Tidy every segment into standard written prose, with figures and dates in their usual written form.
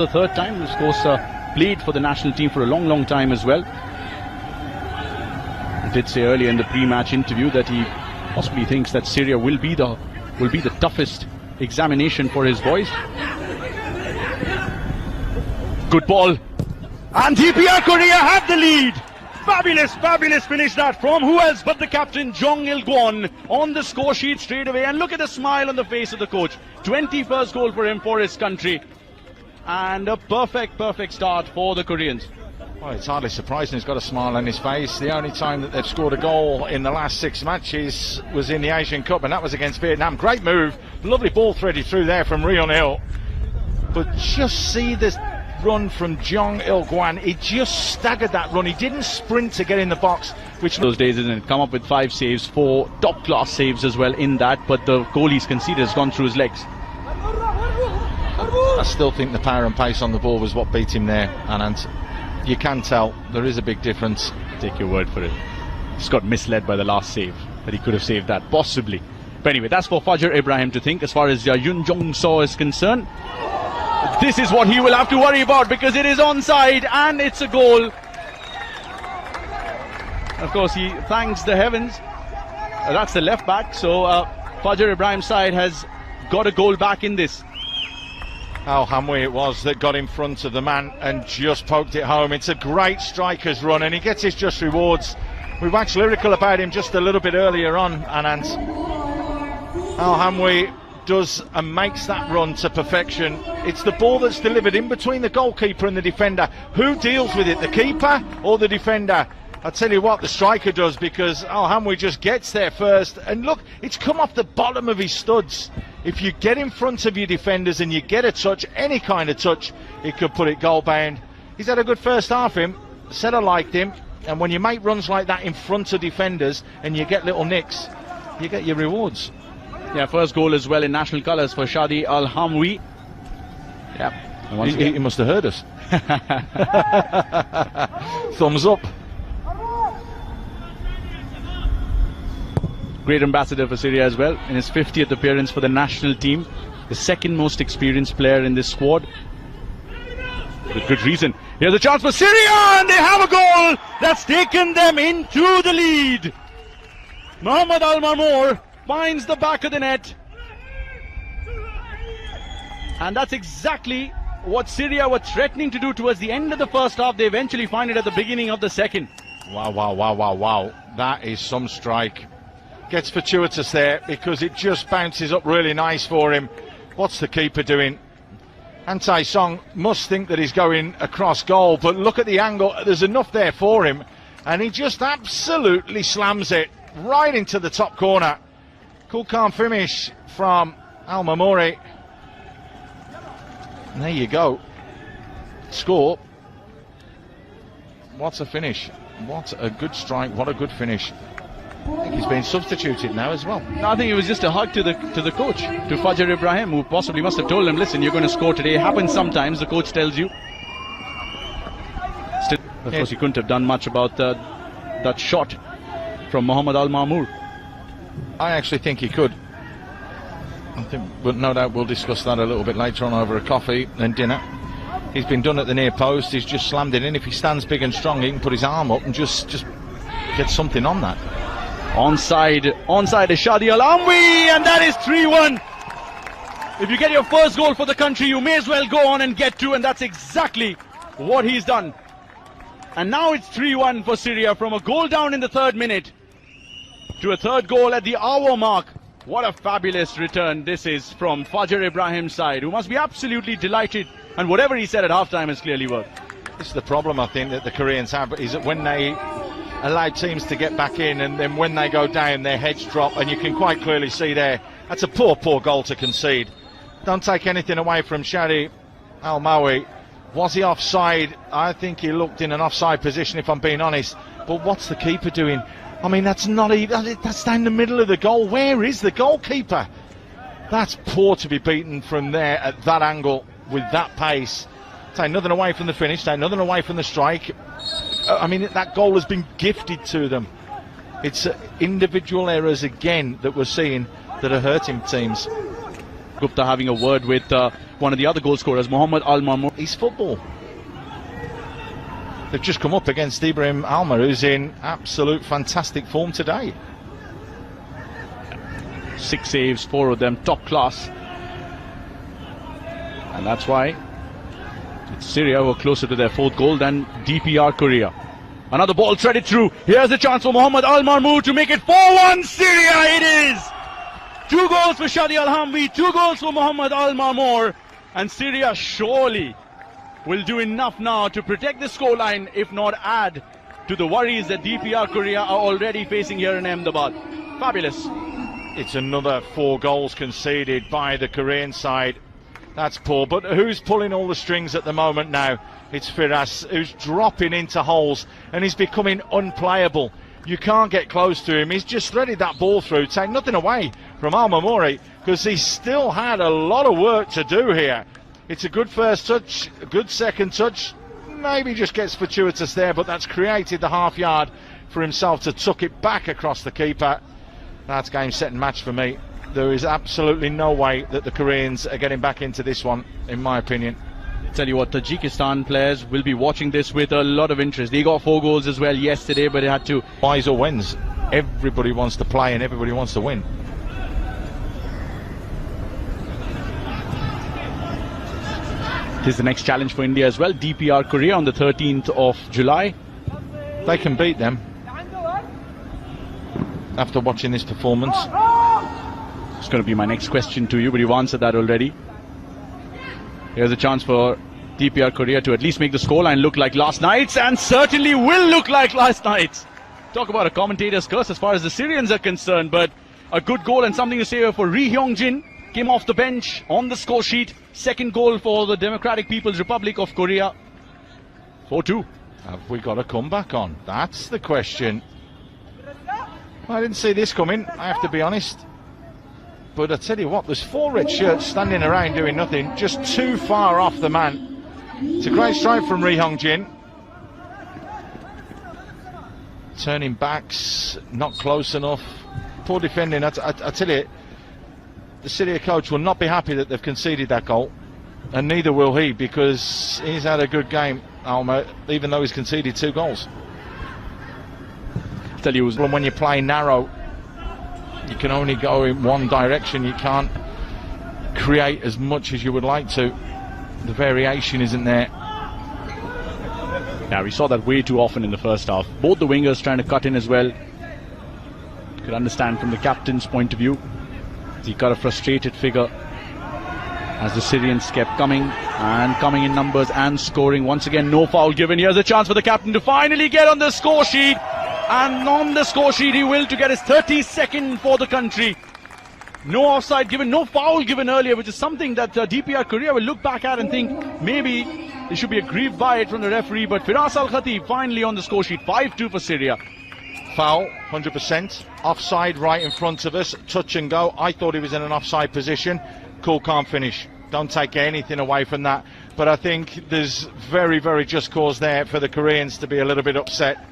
The third time, of course, played for the national team for a long time as well. He did say earlier in the pre-match interview that he possibly thinks that Syria will be the toughest examination for his boys. Good ball, and Korea have the lead. Fabulous finish that from who else but the captain Jong Il-kwon on the score sheet straight away. And look at the smile on the face of the coach. 21st goal for him for his country. And a perfect start for the Koreans. Well, it's hardly surprising he's got a smile on his face. The only time that they've scored a goal in the last 6 matches was in the Asian Cup, and that was against Vietnam. Great move, lovely ball threaded through there from Ryun-il. But just see this run from Jong Il-kwon. He just staggered that run. He didn't sprint to get in the box, which those days, isn't it? Come up with 5 saves, 4 top class saves as well in that, but the goal he's conceded has gone through his legs. I still think the power and pace on the ball was what beat him there, and you can tell there is a big difference. Take your word for it. Just got misled by the last save, but he could have saved that, possibly. But anyway, that's for Fajr Ibrahim to think. As far as Yoon Jong-so is concerned, this is what he will have to worry about, because it is onside and it's a goal. Of course, he thanks the heavens. That's the left back, so Fajr Ibrahim's side has got a goal back in this. Al-Hamwi it was that got in front of the man and just poked it home. It's a great striker's run, and he gets his just rewards. We waxed lyrical about him just a little bit earlier on, and Al-Hamwi does and makes that run to perfection. It's the ball that's delivered in between the goalkeeper and the defender. Who deals with it, the keeper or the defender? I'll tell you what, the striker does, because Al-Hamwi just gets there first. And look, it's come off the bottom of his studs. If you get in front of your defenders and you get a touch, any kind of touch, it could put it goal bound. He's had a good first half, him. Said I liked him. And when you make runs like that in front of defenders and you get little nicks, you get your rewards. Yeah, first goal as well in national colours for Shadi Al-Hamwi. Yeah, he must have heard us. Thumbs up. Great ambassador for Syria as well, in his 50th appearance for the national team, the second most experienced player in this squad. With good reason. Here's a chance for Syria, and they have a goal that's taken them into the lead. Mohammad Al-Marmour finds the back of the net, and that's exactly what Syria were threatening to do towards the end of the first half. They eventually find it at the beginning of the second. Wow. That is some strike. Gets fortuitous there because it just bounces up really nice for him. What's the keeper doing? Antai-Song must think that he's going across goal, but look at the angle. There's enough there for him, and he just absolutely slams it right into the top corner. Cool, calm finish from Al-Marmour. And there you go. Score. What a finish. What a good strike. What a good finish. I think he's been substituted now as well. No, I think it was just a hug to the coach, to Fajr Ibrahim, who possibly must have told him, listen, you're going to score today. It happens sometimes, the coach tells you. Still, of course, he couldn't have done much about that shot from Mohammad Al-Marmour. I actually think he could. But no doubt we'll discuss that a little bit later on over a coffee and dinner. He's been done at the near post. He's just slammed it in. If he stands big and strong, he can put his arm up and just get something on that. Onside is Shadi Al-Hamwi, and that is 3-1. If you get your first goal for the country, you may as well go on and get 2, and that's exactly what he's done. And now it's 3-1 for Syria, from a goal down in the 3rd minute to a 3rd goal at the hour mark. What a fabulous return this is from Fajr Ibrahim's side, who must be absolutely delighted, and whatever he said at halftime has clearly worked. This is the problem, I think, that the Koreans have, is that when they allow teams to get back in, and then when they go down, their heads drop, and you can quite clearly see there, that's a poor goal to concede. Don't take anything away from Shadi Al-Hamwi. Was he offside? I think he looked in an offside position, if I'm being honest. But what's the keeper doing? I mean, that's not even, that's down the middle of the goal. Where is the goalkeeper? That's poor to be beaten from there at that angle with that pace. Take nothing away from the finish, take nothing away from the strike. I mean, that goal has been gifted to them. It's individual errors again that we're seeing that are hurting teams. Gupta having a word with one one of the other goal scorers, Mohammad Al-Marmour. He's football. They've just come up against Ibrahim Alma, who's in absolute fantastic form today. 6 saves, 4 of them top class. And that's why it's Syria who are closer to their 4th goal than DPR Korea. Another ball threaded through. Here's a chance for Mohammad Al-Marmour to make it 4-1 Syria. It is 2 goals for Shadi Al-Hamwi, 2 goals for Mohammad Al-Marmour, and Syria surely will do enough now to protect the scoreline, if not add to the worries that DPR Korea are already facing here in Ahmedabad. Fabulous. It's another 4 goals conceded by the Korean side. That's poor, but who's pulling all the strings at the moment now? It's Firas, who's dropping into holes and he's becoming unplayable. You can't get close to him. He's just threaded that ball through, take nothing away from Al-Marmour, because he still had a lot of work to do here. It's a good first touch, a good second touch, maybe just gets fortuitous there, but that's created the half yard for himself to tuck it back across the keeper. That's game, set and match for me. There is absolutely no way that the Koreans are getting back into this one, in my opinion. Tell you what, Tajikistan players will be watching this with a lot of interest. They got 4 goals as well yesterday, but they had to. Buys or wins. Everybody wants to play and everybody wants to win. This is the next challenge for India as well. DPR Korea on the 13th of July. They can beat them. After watching this performance. It's going to be my next question to you, but you've answered that already. Here's a chance for DPR Korea to at least make the scoreline look like last night's, and certainly will look like last night's. Talk about a commentator's curse as far as the Syrians are concerned, but a good goal and something to say for Ri Hyung-jin. Came off the bench on the score sheet. 2nd goal for the Democratic People's Republic of Korea. 4-2. Have we got a comeback on? That's the question. I didn't see this coming, I have to be honest. But I tell you what, there's 4 red shirts standing around doing nothing, just too far off the man. It's a great strike from Ri Hyung-jin. Turning backs, not close enough. Poor defending. I tell you, the Syria coach will not be happy that they've conceded that goal. And neither will he, because he's had a good game, Alma, even though he's conceded 2 goals. I tell you, when you play narrow, you can only go in one direction. You can't create as much as you would like to. The variation isn't there. Yeah, we saw that way too often in the first half. Both the wingers trying to cut in as well. You could understand from the captain's point of view. He got a frustrated figure as the Syrians kept coming in numbers and scoring. Once again, no foul given. Here's a chance for the captain to finally get on the score sheet. And on the score sheet, he will to get his 32nd for the country. No offside given, no foul given earlier, which is something that DPR Korea will look back at and think maybe there should be a grieved by it from the referee. But Firas Al-Khatib finally on the score sheet, 5-2 for Syria. Foul, 100%. Offside right in front of us, touch and go. I thought he was in an offside position. Cool, calm finish. Don't take anything away from that. But I think there's very, very just cause there for the Koreans to be a little bit upset,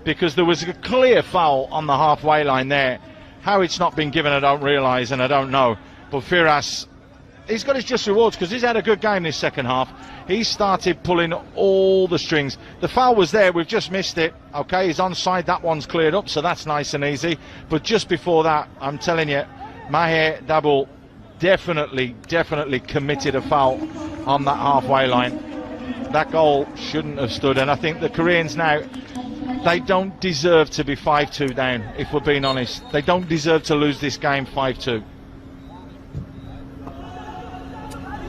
because there was a clear foul on the halfway line there. How it's not been given, I don't realise, and I don't know. But Firas, he's got his just rewards, because he's had a good game this second half. He started pulling all the strings. The foul was there, we've just missed it. Okay, he's onside, that one's cleared up, so that's nice and easy. But just before that, I'm telling you, Maher Dabul definitely committed a foul on that halfway line. That goal shouldn't have stood, and I think the Koreans now, they don't deserve to be 5-2 down, if we're being honest. They don't deserve to lose this game 5-2.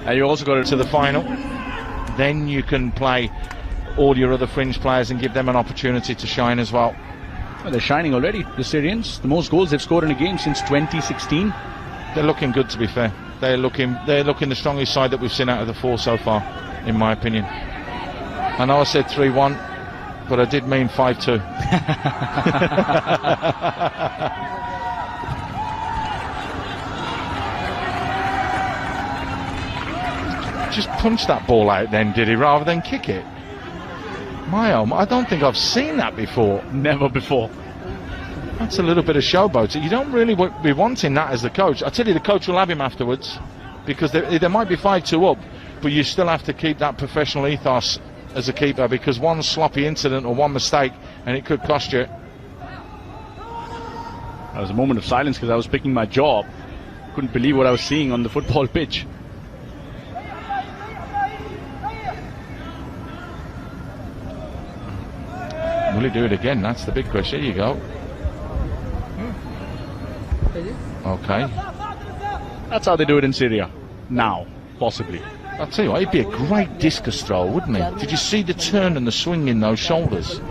And you also got to the final. Then you can play all your other fringe players and give them an opportunity to shine as well. Well, they're shining already, the Syrians. The most goals they've scored in a game since 2016. They're looking good, to be fair. They're looking the strongest side that we've seen out of the 4 so far, in my opinion. I know I said 3-1, but I did mean 5-2. Just punch that ball out then, did he, rather than kick it? I don't think I've seen that before. Never before. That's a little bit of showboat. You don't really be wanting that as the coach. I tell you, the coach will have him afterwards, because they might be 5-2 up, but you still have to keep that professional ethos as a keeper, because one sloppy incident or one mistake and it could cost you. There was a moment of silence because I was picking my jaw up. Couldn't believe what I was seeing on the football pitch. Will he do it again? That's the big question. Here you go. Okay. That's how they do it in Syria. Now, possibly. I'll tell you what, he'd be a great discus thrower, wouldn't he? Did you see the turn and the swing in those shoulders?